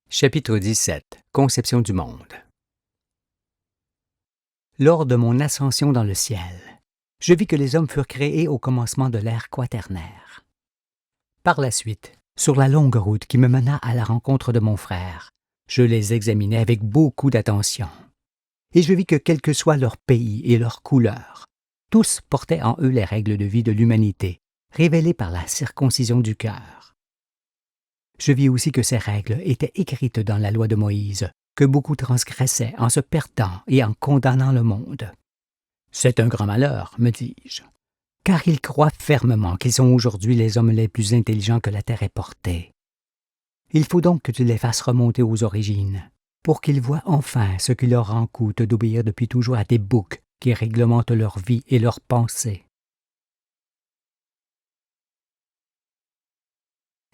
Chapitre 17. Conception du monde. Lors de mon ascension dans le ciel, je vis que les hommes furent créés au commencement de l'ère quaternaire. Par la suite, sur la longue route qui me mena à la rencontre de mon frère, je les examinai avec beaucoup d'attention. Et je vis que quel que soit leur pays et leur couleur, tous portaient en eux les règles de vie de l'humanité, révélées par la circoncision du cœur. Je vis aussi que ces règles étaient écrites dans la loi de Moïse, que beaucoup transgressaient en se perdant et en condamnant le monde. C'est un grand malheur, me dis-je, car ils croient fermement qu'ils sont aujourd'hui les hommes les plus intelligents que la terre ait portés. Il faut donc que tu les fasses remonter aux origines, pour qu'ils voient enfin ce qui leur en coûte d'obéir depuis toujours à des boucs qui réglementent leur vie et leurs pensées.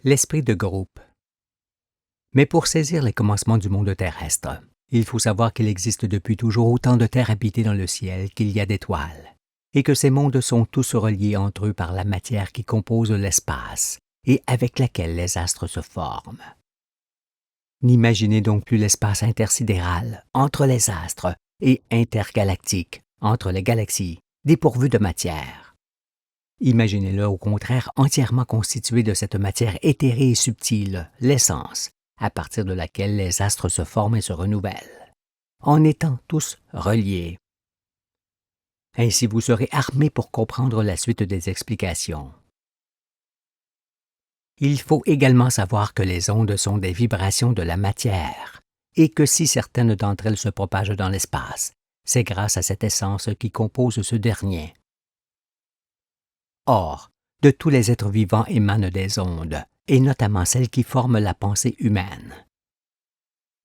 L'esprit de groupe. Mais pour saisir les commencements du monde terrestre, il faut savoir qu'il existe depuis toujours autant de terres habitées dans le ciel qu'il y a d'étoiles, et que ces mondes sont tous reliés entre eux par la matière qui compose l'espace et avec laquelle les astres se forment. N'imaginez donc plus l'espace intersidéral entre les astres et intergalactique entre les galaxies, dépourvu de matière. Imaginez-le au contraire entièrement constitué de cette matière éthérée et subtile, l'essence, à partir de laquelle les astres se forment et se renouvellent, en étant tous reliés. Ainsi vous serez armés pour comprendre la suite des explications. Il faut également savoir que les ondes sont des vibrations de la matière, et que si certaines d'entre elles se propagent dans l'espace, c'est grâce à cette essence qui compose ce dernier. Or, de tous les êtres vivants émanent des ondes, et notamment celles qui forment la pensée humaine.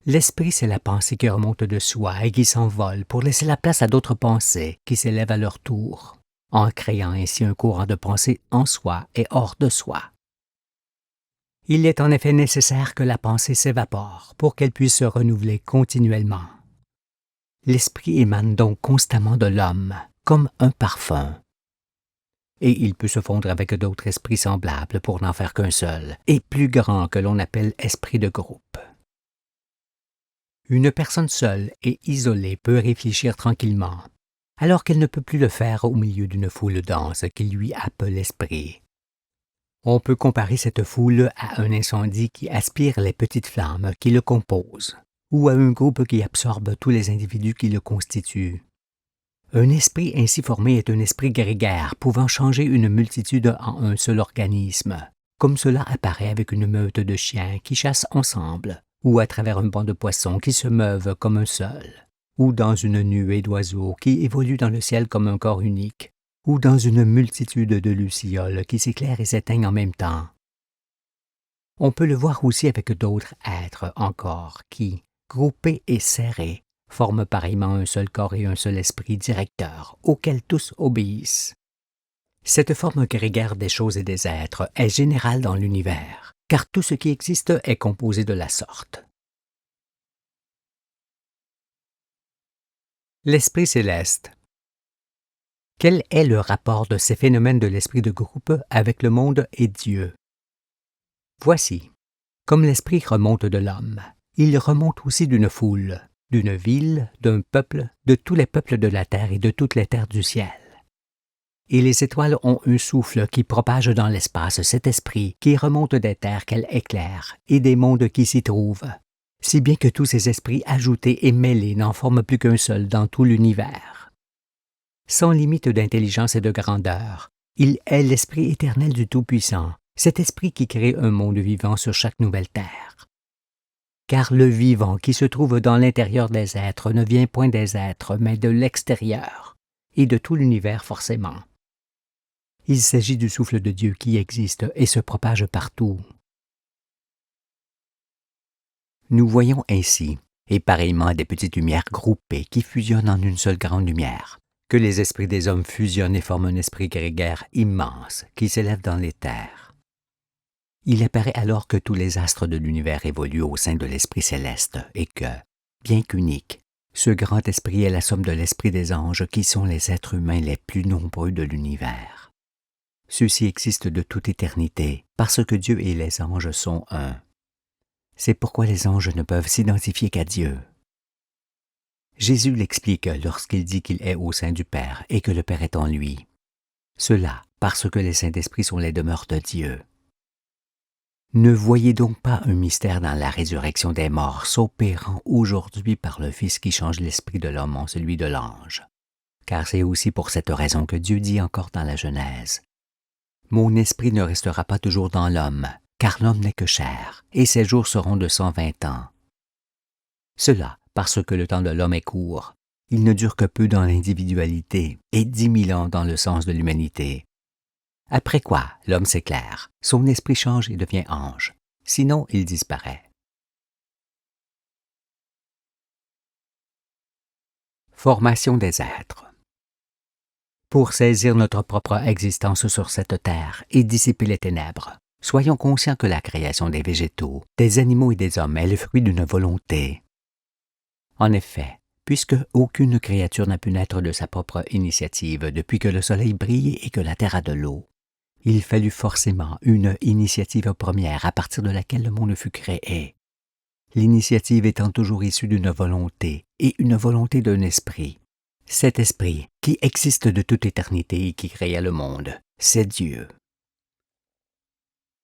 L'esprit, c'est la pensée qui remonte de soi et qui s'envole pour laisser la place à d'autres pensées qui s'élèvent à leur tour, en créant ainsi un courant de pensée en soi et hors de soi. Il est en effet nécessaire que la pensée s'évapore pour qu'elle puisse se renouveler continuellement. L'esprit émane donc constamment de l'homme, comme un parfum. Et il peut se fondre avec d'autres esprits semblables pour n'en faire qu'un seul, et plus grand que l'on appelle esprit de groupe. Une personne seule et isolée peut réfléchir tranquillement, alors qu'elle ne peut plus le faire au milieu d'une foule dense qui lui happe l'esprit. On peut comparer cette foule à un incendie qui aspire les petites flammes qui le composent, ou à un groupe qui absorbe tous les individus qui le constituent. Un esprit ainsi formé est un esprit grégaire pouvant changer une multitude en un seul organisme, comme cela apparaît avec une meute de chiens qui chassent ensemble, ou à travers un banc de poissons qui se meuvent comme un seul, ou dans une nuée d'oiseaux qui évoluent dans le ciel comme un corps unique, ou dans une multitude de lucioles qui s'éclairent et s'éteignent en même temps. On peut le voir aussi avec d'autres êtres encore qui, groupés et serrés, forment pareillement un seul corps et un seul esprit directeur, auquel tous obéissent. Cette forme grégaire des choses et des êtres est générale dans l'univers, car tout ce qui existe est composé de la sorte. L'esprit céleste. Quel est le rapport de ces phénomènes de l'esprit de groupe avec le monde et Dieu? Voici, comme l'esprit remonte de l'homme, il remonte aussi d'une foule, d'une ville, d'un peuple, de tous les peuples de la terre et de toutes les terres du ciel. Et les étoiles ont un souffle qui propage dans l'espace cet esprit qui remonte des terres qu'elles éclairent et des mondes qui s'y trouvent, si bien que tous ces esprits ajoutés et mêlés n'en forment plus qu'un seul dans tout l'univers. Sans limite d'intelligence et de grandeur, il est l'esprit éternel du Tout-Puissant, cet esprit qui crée un monde vivant sur chaque nouvelle terre. Car le vivant qui se trouve dans l'intérieur des êtres ne vient point des êtres, mais de l'extérieur, et de tout l'univers forcément. Il s'agit du souffle de Dieu qui existe et se propage partout. Nous voyons ainsi, et pareillement à des petites lumières groupées qui fusionnent en une seule grande lumière, que les esprits des hommes fusionnent et forment un esprit grégaire immense qui s'élève dans les terres. Il apparaît alors que tous les astres de l'univers évoluent au sein de l'Esprit céleste et que, bien qu'unique, ce grand esprit est la somme de l'esprit des anges qui sont les êtres humains les plus nombreux de l'univers. Ceux-ci existent de toute éternité parce que Dieu et les anges sont un. C'est pourquoi les anges ne peuvent s'identifier qu'à Dieu. Jésus l'explique lorsqu'il dit qu'il est au sein du Père et que le Père est en lui. Cela parce que les Saints-Esprits sont les demeures de Dieu. Ne voyez donc pas un mystère dans la résurrection des morts s'opérant aujourd'hui par le Fils qui change l'esprit de l'homme en celui de l'ange. Car c'est aussi pour cette raison que Dieu dit encore dans la Genèse. « Mon esprit ne restera pas toujours dans l'homme, car l'homme n'est que chair, et ses jours seront de 120 ans. » Cela parce que le temps de l'homme est court. Il ne dure que peu dans l'individualité et 10 000 ans dans le sens de l'humanité. Après quoi, l'homme s'éclaire, son esprit change et devient ange. Sinon, il disparaît. Formation des êtres. Pour saisir notre propre existence sur cette terre et dissiper les ténèbres, soyons conscients que la création des végétaux, des animaux et des hommes est le fruit d'une volonté. En effet, puisque aucune créature n'a pu naître de sa propre initiative depuis que le soleil brille et que la terre a de l'eau, il fallut forcément une initiative première à partir de laquelle le monde fut créé. L'initiative étant toujours issue d'une volonté et une volonté d'un esprit. Cet esprit, qui existe de toute éternité et qui créa le monde, c'est Dieu.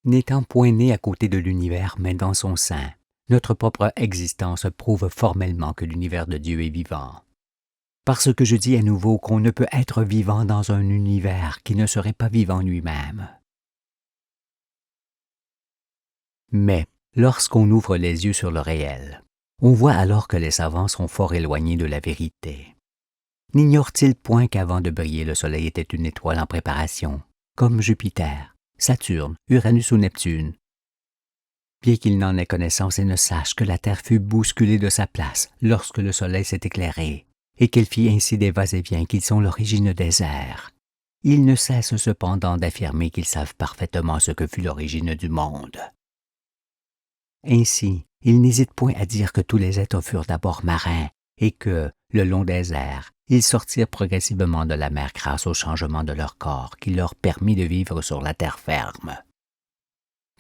N'étant point né à côté de l'univers mais dans son sein, notre propre existence prouve formellement que l'univers de Dieu est vivant. Parce que je dis à nouveau qu'on ne peut être vivant dans un univers qui ne serait pas vivant lui-même. Mais, lorsqu'on ouvre les yeux sur le réel, on voit alors que les savants sont fort éloignés de la vérité. N'ignorent-ils point qu'avant de briller, le Soleil était une étoile en préparation, comme Jupiter, Saturne, Uranus ou Neptune? Bien qu'ils n'en aient connaissance et ne sachent que la Terre fut bousculée de sa place lorsque le Soleil s'est éclairé, et qu'elle fit ainsi des va-et-vient qui sont l'origine des airs. Ils ne cessent cependant d'affirmer qu'ils savent parfaitement ce que fut l'origine du monde. Ainsi, ils n'hésitent point à dire que tous les êtres furent d'abord marins, et que, le long des airs, ils sortirent progressivement de la mer grâce au changement de leur corps qui leur permit de vivre sur la terre ferme.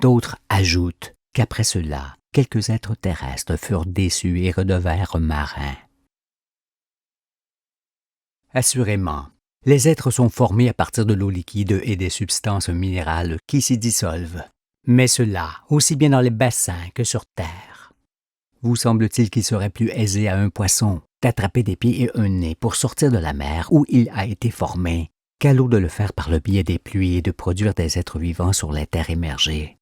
D'autres ajoutent qu'après cela, quelques êtres terrestres furent déçus et redevinrent marins. Assurément, les êtres sont formés à partir de l'eau liquide et des substances minérales qui s'y dissolvent, mais cela aussi bien dans les bassins que sur terre. Vous semble-t-il qu'il serait plus aisé à un poisson d'attraper des pieds et un nez pour sortir de la mer où il a été formé, qu'à l'eau de le faire par le biais des pluies et de produire des êtres vivants sur les terres émergées?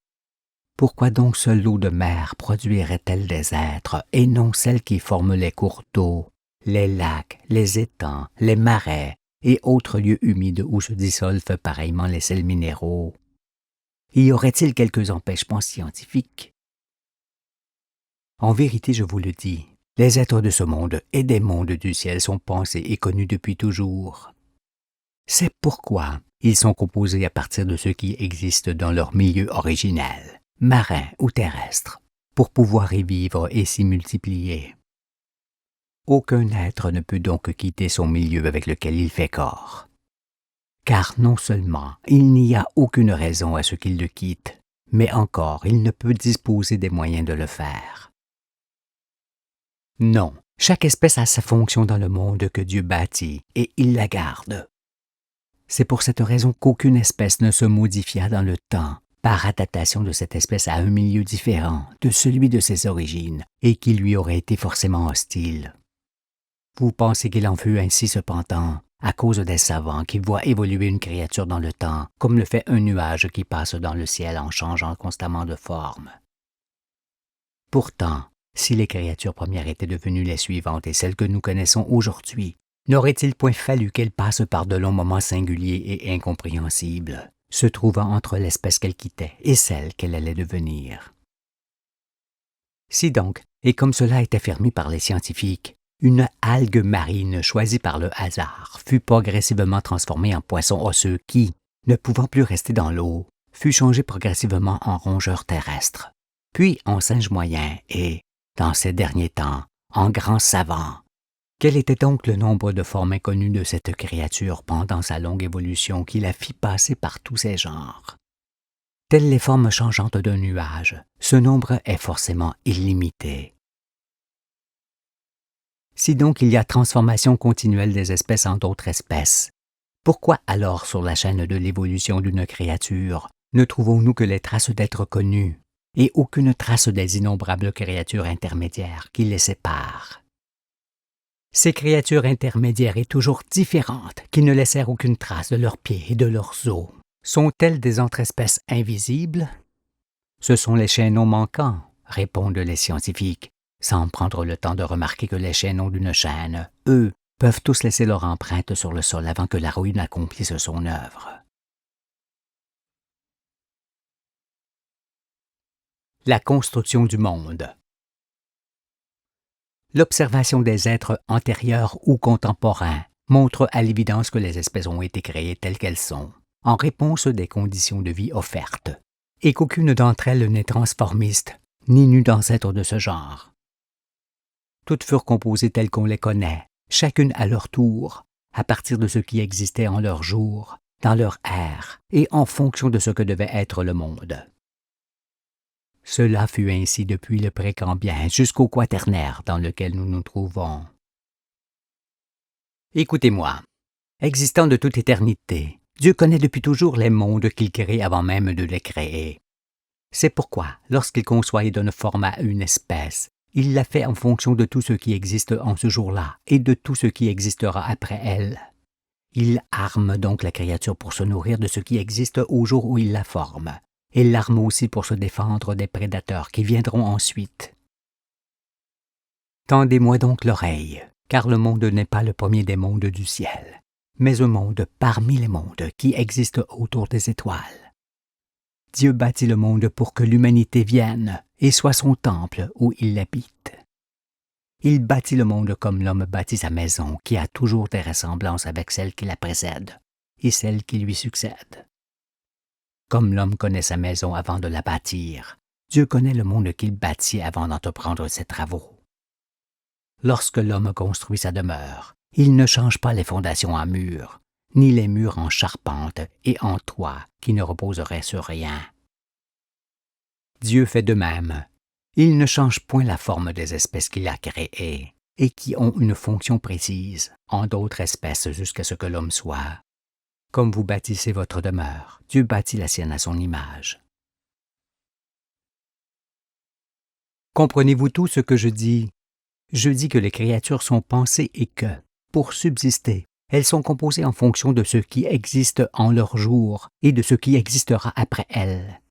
Pourquoi donc seule l'eau de mer produirait-elle des êtres et non celle qui forme les cours d'eau, les lacs, les étangs, les marais et autres lieux humides où se dissolvent pareillement les sels minéraux? Y aurait-il quelques empêchements scientifiques? En vérité, je vous le dis, les êtres de ce monde et des mondes du ciel sont pensés et connus depuis toujours. C'est pourquoi ils sont composés à partir de ce qui existe dans leur milieu originel, marin ou terrestre, pour pouvoir y vivre et s'y multiplier. Aucun être ne peut donc quitter son milieu avec lequel il fait corps. Car non seulement il n'y a aucune raison à ce qu'il le quitte, mais encore il ne peut disposer des moyens de le faire. Non, chaque espèce a sa fonction dans le monde que Dieu bâtit et il la garde. C'est pour cette raison qu'aucune espèce ne se modifia dans le temps par adaptation de cette espèce à un milieu différent de celui de ses origines et qui lui aurait été forcément hostile. Vous pensez qu'il en fut ainsi cependant à cause des savants qui voient évoluer une créature dans le temps comme le fait un nuage qui passe dans le ciel en changeant constamment de forme. Pourtant, si les créatures premières étaient devenues les suivantes et celles que nous connaissons aujourd'hui, n'aurait-il point fallu qu'elles passent par de longs moments singuliers et incompréhensibles, se trouvant entre l'espèce qu'elles quittaient et celle qu'elle allait devenir? Si donc, et comme cela est affirmé par les scientifiques, une algue marine choisie par le hasard fut progressivement transformée en poisson osseux qui, ne pouvant plus rester dans l'eau, fut changé progressivement en rongeur terrestre, puis en singe moyen et, dans ces derniers temps, en grand savant. Quel était donc le nombre de formes inconnues de cette créature pendant sa longue évolution qui la fit passer par tous ces genres? Telles les formes changeantes d'un nuage, ce nombre est forcément illimité. Si donc il y a transformation continuelle des espèces en d'autres espèces, pourquoi alors sur la chaîne de l'évolution d'une créature ne trouvons-nous que les traces d'êtres connus et aucune trace des innombrables créatures intermédiaires qui les séparent? Ces créatures intermédiaires et toujours différentes, qui ne laissèrent aucune trace de leurs pieds et de leurs os, sont-elles des entre-espèces invisibles? Ce sont les chaînons manquants, répondent les scientifiques, sans prendre le temps de remarquer que les chaînons d'une chaîne, eux, peuvent tous laisser leur empreinte sur le sol avant que la rouille n'accomplisse son œuvre. La construction du monde. L'observation des êtres antérieurs ou contemporains montre à l'évidence que les espèces ont été créées telles qu'elles sont, en réponse des conditions de vie offertes, et qu'aucune d'entre elles n'est transformiste, ni n'eut d'ancêtre de ce genre. Toutes furent composées telles qu'on les connaît, chacune à leur tour, à partir de ce qui existait en leur jour, dans leur ère, et en fonction de ce que devait être le monde. Cela fut ainsi depuis le précambien jusqu'au quaternaire dans lequel nous nous trouvons. Écoutez-moi, existant de toute éternité, Dieu connaît depuis toujours les mondes qu'il crée avant même de les créer. C'est pourquoi, lorsqu'il conçoit et donne forme à une espèce, il l'a fait en fonction de tout ce qui existe en ce jour-là et de tout ce qui existera après elle. Il arme donc la créature pour se nourrir de ce qui existe au jour où il la forme, et l'arme aussi pour se défendre des prédateurs qui viendront ensuite. Tendez-moi donc l'oreille, car le monde n'est pas le premier des mondes du ciel, mais un monde parmi les mondes qui existent autour des étoiles. Dieu bâtit le monde pour que l'humanité vienne et soit son temple où il habite. Il bâtit le monde comme l'homme bâtit sa maison, qui a toujours des ressemblances avec celle qui la précède et celle qui lui succède. Comme l'homme connaît sa maison avant de la bâtir, Dieu connaît le monde qu'il bâtit avant d'entreprendre ses travaux. Lorsque l'homme construit sa demeure, il ne change pas les fondations en murs, ni les murs en charpente et en toit qui ne reposeraient sur rien. Dieu fait de même. Il ne change point la forme des espèces qu'il a créées et qui ont une fonction précise en d'autres espèces jusqu'à ce que l'homme soit. Comme vous bâtissez votre demeure, Dieu bâtit la sienne à son image. Comprenez-vous tout ce que je dis? Je dis que les créatures sont pensées et que, pour subsister, elles sont composées en fonction de ce qui existe en leur jour et de ce qui existera après elles.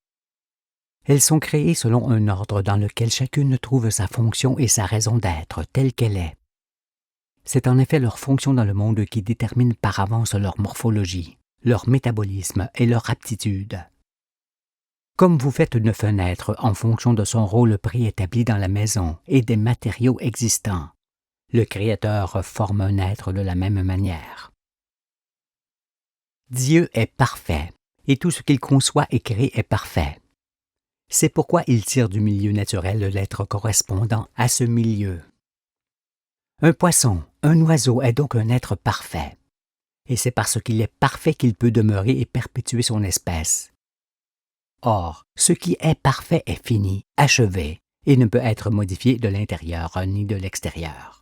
Elles sont créées selon un ordre dans lequel chacune trouve sa fonction et sa raison d'être telle qu'elle est. C'est en effet leur fonction dans le monde qui détermine par avance leur morphologie, leur métabolisme et leur aptitude. Comme vous faites une fenêtre en fonction de son rôle préétabli dans la maison et des matériaux existants, le Créateur forme un être de la même manière. Dieu est parfait, et tout ce qu'il conçoit et crée est parfait. C'est pourquoi il tire du milieu naturel l'être correspondant à ce milieu. Un poisson, un oiseau est donc un être parfait, et c'est parce qu'il est parfait qu'il peut demeurer et perpétuer son espèce. Or, ce qui est parfait est fini, achevé, et ne peut être modifié de l'intérieur ni de l'extérieur.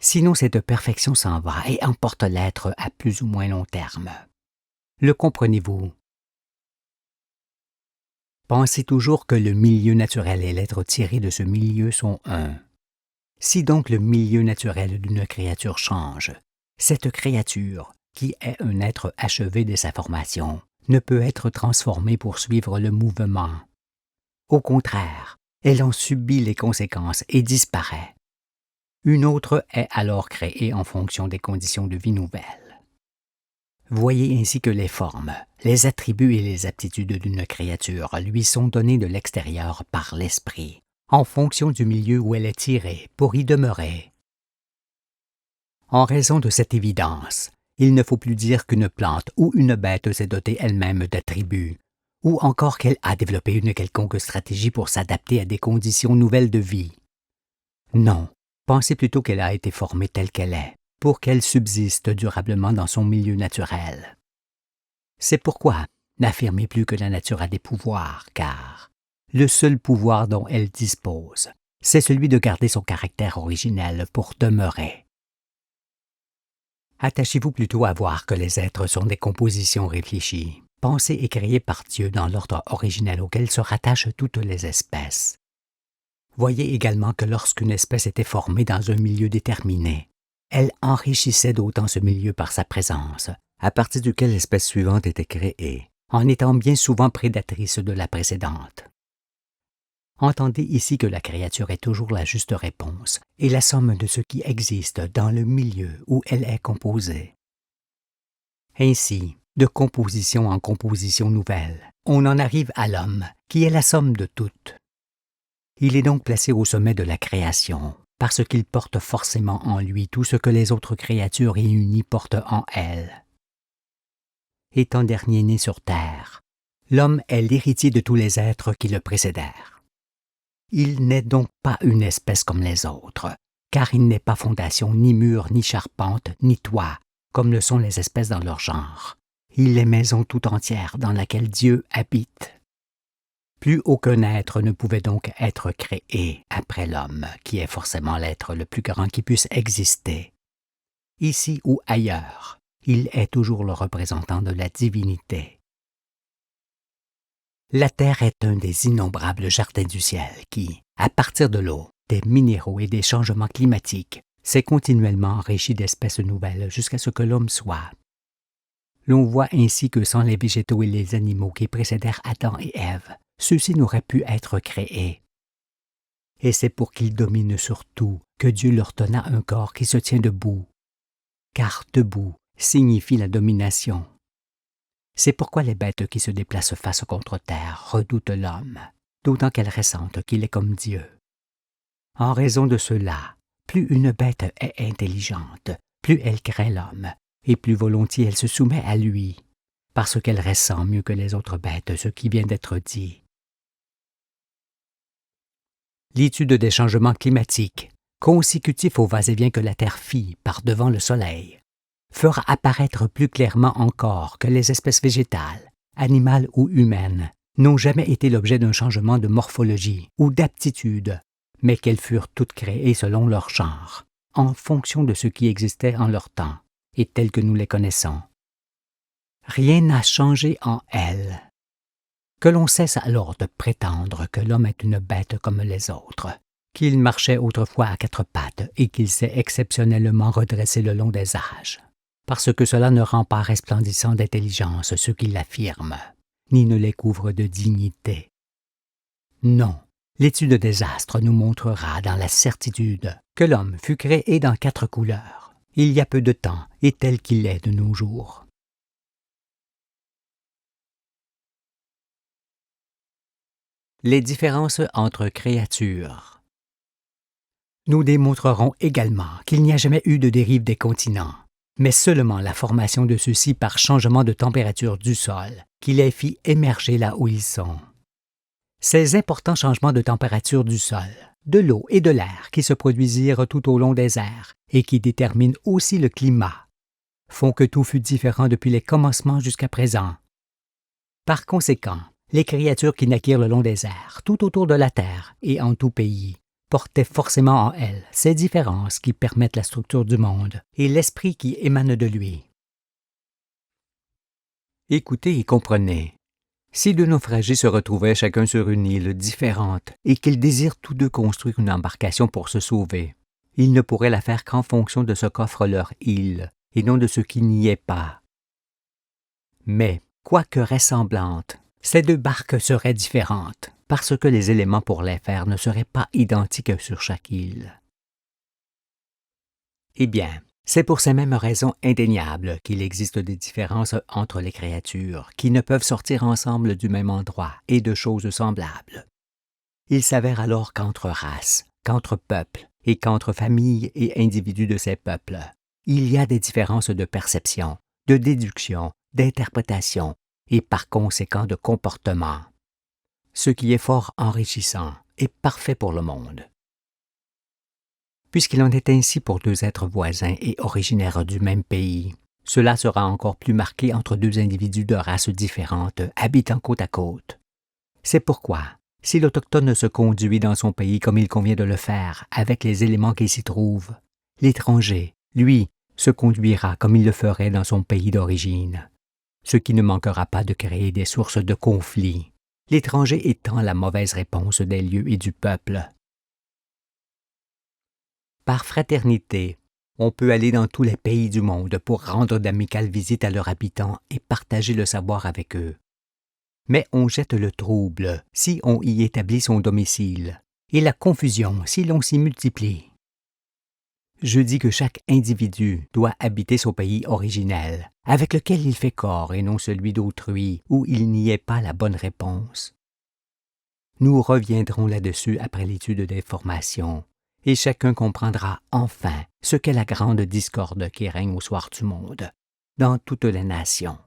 Sinon cette perfection s'en va et emporte l'être à plus ou moins long terme. Le comprenez-vous? Pensez toujours que le milieu naturel et l'être tiré de ce milieu sont un. Si donc le milieu naturel d'une créature change, cette créature, qui est un être achevé de sa formation, ne peut être transformée pour suivre le mouvement. Au contraire, elle en subit les conséquences et disparaît. Une autre est alors créée en fonction des conditions de vie nouvelles. Voyez ainsi que les formes, les attributs et les aptitudes d'une créature lui sont donnés de l'extérieur par l'esprit, en fonction du milieu où elle est tirée pour y demeurer. En raison de cette évidence, il ne faut plus dire qu'une plante ou une bête s'est dotée elle-même d'attributs, ou encore qu'elle a développé une quelconque stratégie pour s'adapter à des conditions nouvelles de vie. Non, pensez plutôt qu'elle a été formée telle qu'elle est, pour qu'elle subsiste durablement dans son milieu naturel. C'est pourquoi, n'affirmez plus que la nature a des pouvoirs, car le seul pouvoir dont elle dispose, c'est celui de garder son caractère originel pour demeurer. Attachez-vous plutôt à voir que les êtres sont des compositions réfléchies, pensées et créées par Dieu dans l'ordre originel auquel se rattachent toutes les espèces. Voyez également que lorsqu'une espèce était formée dans un milieu déterminé, elle enrichissait d'autant ce milieu par sa présence, à partir duquel l'espèce suivante était créée, en étant bien souvent prédatrice de la précédente. Entendez ici que la créature est toujours la juste réponse et la somme de ce qui existe dans le milieu où elle est composée. Ainsi, de composition en composition nouvelle, on en arrive à l'homme, qui est la somme de toutes. Il est donc placé au sommet de la création, parce qu'il porte forcément en lui tout ce que les autres créatures réunies portent en elles. Étant dernier né sur terre, l'homme est l'héritier de tous les êtres qui le précédèrent. Il n'est donc pas une espèce comme les autres, car il n'est pas fondation, ni mur, ni charpente, ni toit, comme le sont les espèces dans leur genre. Il est maison tout entière dans laquelle Dieu habite. Plus aucun être ne pouvait donc être créé après l'homme, qui est forcément l'être le plus grand qui puisse exister. Ici ou ailleurs, il est toujours le représentant de la divinité. La Terre est un des innombrables jardins du ciel qui, à partir de l'eau, des minéraux et des changements climatiques, s'est continuellement enrichi d'espèces nouvelles jusqu'à ce que l'homme soit. L'on voit ainsi que sans les végétaux et les animaux qui précédèrent Adam et Ève, ceux-ci n'auraient pu être créés. Et c'est pour qu'ils dominent sur tout que Dieu leur donna un corps qui se tient debout. Car debout signifie la domination. C'est pourquoi les bêtes qui se déplacent face contre terre redoutent l'homme, d'autant qu'elles ressentent qu'il est comme Dieu. En raison de cela, plus une bête est intelligente, plus elle craint l'homme, et plus volontiers elle se soumet à lui, parce qu'elle ressent mieux que les autres bêtes ce qui vient d'être dit. L'étude des changements climatiques, consécutifs au va-et-vient que la Terre fit par devant le Soleil, fera apparaître plus clairement encore que les espèces végétales, animales ou humaines, n'ont jamais été l'objet d'un changement de morphologie ou d'aptitude, mais qu'elles furent toutes créées selon leur genre, en fonction de ce qui existait en leur temps, et tel que nous les connaissons. Rien n'a changé en elles. Que l'on cesse alors de prétendre que l'homme est une bête comme les autres, qu'il marchait autrefois à quatre pattes et qu'il s'est exceptionnellement redressé le long des âges, parce que cela ne rend pas resplendissant d'intelligence ceux qui l'affirment, ni ne les couvre de dignité. Non, l'étude des astres nous montrera dans la certitude que l'homme fut créé dans 4 couleurs, il y a peu de temps et tel qu'il est de nos jours. Les différences entre créatures. Nous démontrerons également qu'il n'y a jamais eu de dérive des continents, mais seulement la formation de ceux-ci par changement de température du sol, qui les fit émerger là où ils sont. Ces importants changements de température du sol, de l'eau et de l'air qui se produisirent tout au long des ères et qui déterminent aussi le climat, font que tout fut différent depuis les commencements jusqu'à présent. Par conséquent, les créatures qui naquirent le long des airs, tout autour de la terre et en tout pays, portaient forcément en elles ces différences qui permettent la structure du monde et l'esprit qui émane de lui. Écoutez et comprenez. Si deux naufragés se retrouvaient chacun sur une île différente et qu'ils désirent tous deux construire une embarcation pour se sauver, ils ne pourraient la faire qu'en fonction de ce qu'offre leur île et non de ce qui n'y est pas. Mais, quoique ressemblantes, ces deux barques seraient différentes parce que les éléments pour les faire ne seraient pas identiques sur chaque île. Eh bien, c'est pour ces mêmes raisons indéniables qu'il existe des différences entre les créatures qui ne peuvent sortir ensemble du même endroit et de choses semblables. Il s'avère alors qu'entre races, qu'entre peuples et qu'entre familles et individus de ces peuples, il y a des différences de perception, de déduction, d'interprétation et par conséquent de comportement, ce qui est fort enrichissant et parfait pour le monde. Puisqu'il en est ainsi pour deux êtres voisins et originaires du même pays, Cela sera encore plus marqué entre deux individus de races différentes, habitant côte à côte. C'est pourquoi, si l'Autochtone se conduit dans son pays comme il convient de le faire, avec les éléments qui s'y trouvent, l'étranger, lui, se conduira comme il le ferait dans son pays d'origine, ce qui ne manquera pas de créer des sources de conflits, l'étranger étant la mauvaise réponse des lieux et du peuple. Par fraternité, on peut aller dans tous les pays du monde pour rendre d'amicales visites à leurs habitants et partager le savoir avec eux. Mais on jette le trouble si on y établit son domicile, et la confusion si l'on s'y multiplie. Je dis que chaque individu doit habiter son pays originel, avec lequel il fait corps et non celui d'autrui, où il n'y ait pas la bonne réponse. Nous reviendrons là-dessus après l'étude des formations, et chacun comprendra enfin ce qu'est la grande discorde qui règne au soir du monde, dans toutes les nations.